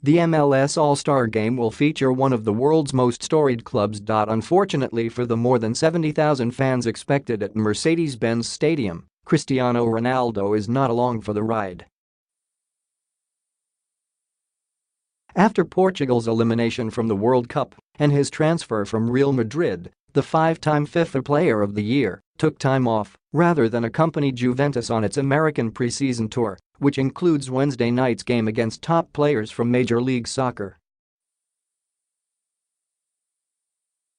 The MLS All-Star Game will feature one of the world's most storied clubs. Unfortunately for the more than 70,000 fans expected at Mercedes-Benz Stadium, Cristiano Ronaldo is not along for the ride. After Portugal's elimination from the World Cup and his transfer from Real Madrid, the five-time FIFA Player of the Year took time off rather than accompany Juventus on its American preseason tour, which includes Wednesday night's game against top players from Major League Soccer.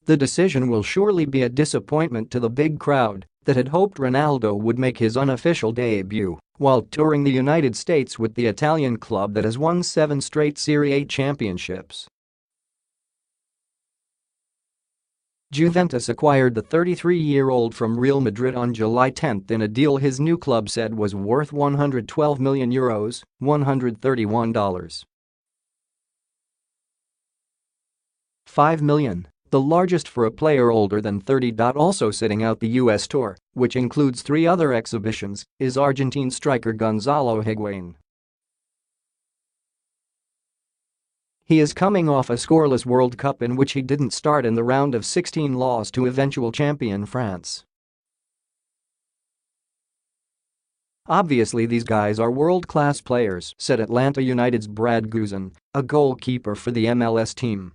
The decision will surely be a disappointment to the big crowd that had hoped Ronaldo would make his unofficial debut while touring the United States with the Italian club that has won 7 straight Serie A championships. Juventus acquired the 33-year-old from Real Madrid on July 10 in a deal his new club said was worth €112 million, $131.5 million, the largest for a player older than 30. Also sitting out the U.S. tour, which includes 3 other exhibitions, is Argentine striker Gonzalo Higuain. He is coming off a scoreless World Cup in which he didn't start in the round of 16 loss to eventual champion France. "Obviously these guys are world-class players," said Atlanta United's Brad Guzan, a goalkeeper for the MLS team.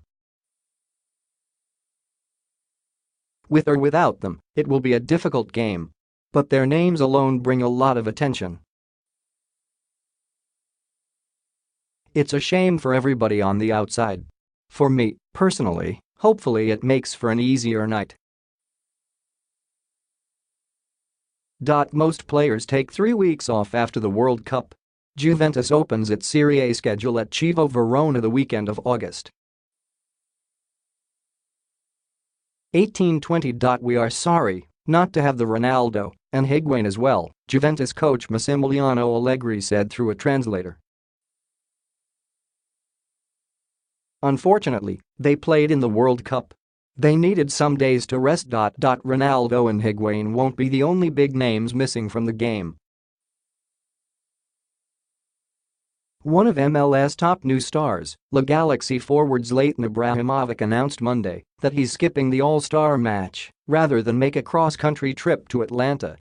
"With or without them, it will be a difficult game. But their names alone bring a lot of attention. It's a shame for everybody on the outside. For me, personally, hopefully it makes for an easier night." Most players take 3 weeks off after the World Cup. Juventus opens its Serie A schedule at Chievo Verona the weekend of August 18-20. "We are sorry not to have the Ronaldo and Higuain as well," Juventus coach Massimiliano Allegri said through a translator. "Unfortunately, they played in the World Cup. They needed some days to rest. Ronaldo and Higuain won't be the only big names missing from the game. One of MLS top new stars, La Galaxy forward Zlatan Ibrahimovic announced Monday that he's skipping the All-Star match rather than make a cross-country trip to Atlanta.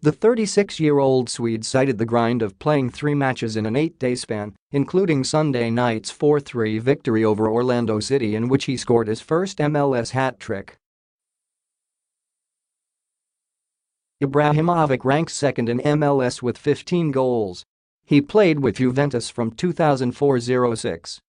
The 36-year-old Swede cited the grind of playing 3 matches in an 8-day span, including Sunday night's 4-3 victory over Orlando City in which he scored his first MLS hat-trick. Ibrahimovic ranks second in MLS with 15 goals. He played with Juventus from 2004-06.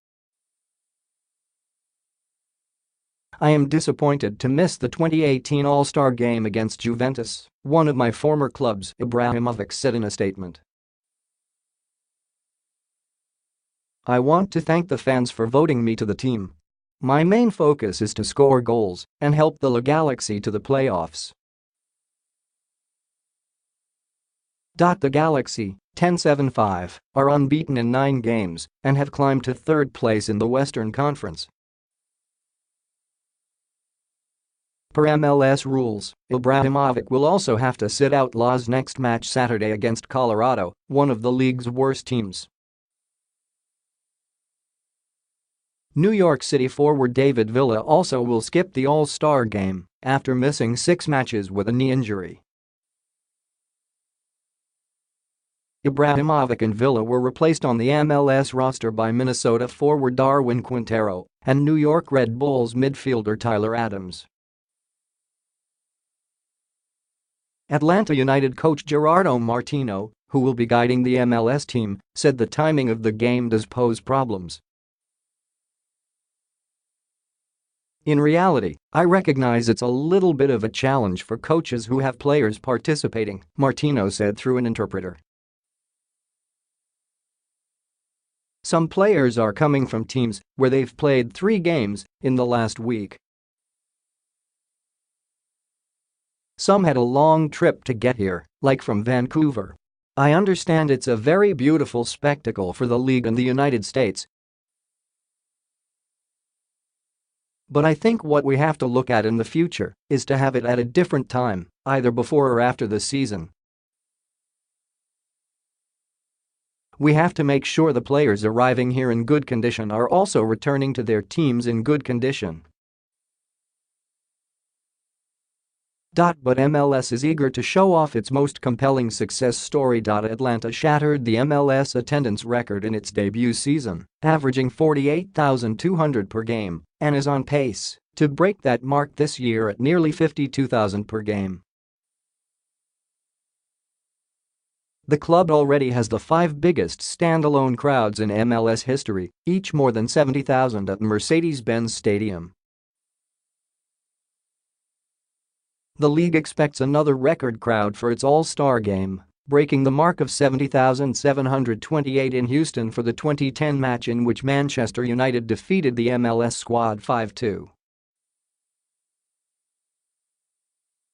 "I am disappointed to miss the 2018 All-Star Game against Juventus, one of my former clubs," Ibrahimovic said in a statement. "I want to thank the fans for voting me to the team. My main focus is to score goals and help the La Galaxy to the playoffs." The Galaxy, 10-7-5, are unbeaten in 9 games and have climbed to 3rd place in the Western Conference. Per MLS rules, Ibrahimovic will also have to sit out LA's next match Saturday against Colorado, one of the league's worst teams. New York City forward David Villa also will skip the All-Star Game after missing 6 matches with a knee injury. Ibrahimovic and Villa were replaced on the MLS roster by Minnesota forward Darwin Quintero and New York Red Bulls midfielder Tyler Adams. Atlanta United coach Gerardo Martino, who will be guiding the MLS team, said the timing of the game does pose problems. "In reality, I recognize it's a little bit of a challenge for coaches who have players participating," Martino said through an interpreter. "Some players are coming from teams where they've played 3 games in the last week. Some had a long trip to get here, like from Vancouver. I understand it's a very beautiful spectacle for the league and the United States. But I think what we have to look at in the future is to have it at a different time, either before or after the season. We have to make sure the players arriving here in good condition are also returning to their teams in good condition. But MLS is eager to show off its most compelling success story. Atlanta shattered the MLS attendance record in its debut season, averaging 48,200 per game, and is on pace to break that mark this year at nearly 52,000 per game. The club already has the 5 biggest standalone crowds in MLS history, each more than 70,000 at Mercedes-Benz Stadium. The league expects another record crowd for its All-Star Game, breaking the mark of 70,728 in Houston for the 2010 match in which Manchester United defeated the MLS squad 5-2.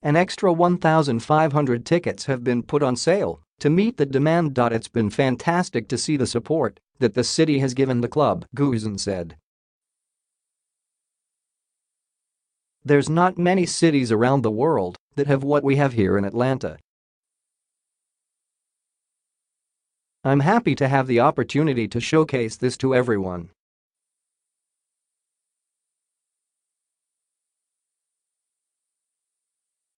An extra 1,500 tickets have been put on sale to meet the demand. It's been fantastic to see the support that the city has given the club, Higuain said. There's not many cities around the world that have what we have here in Atlanta. I'm happy to have the opportunity to showcase this to everyone.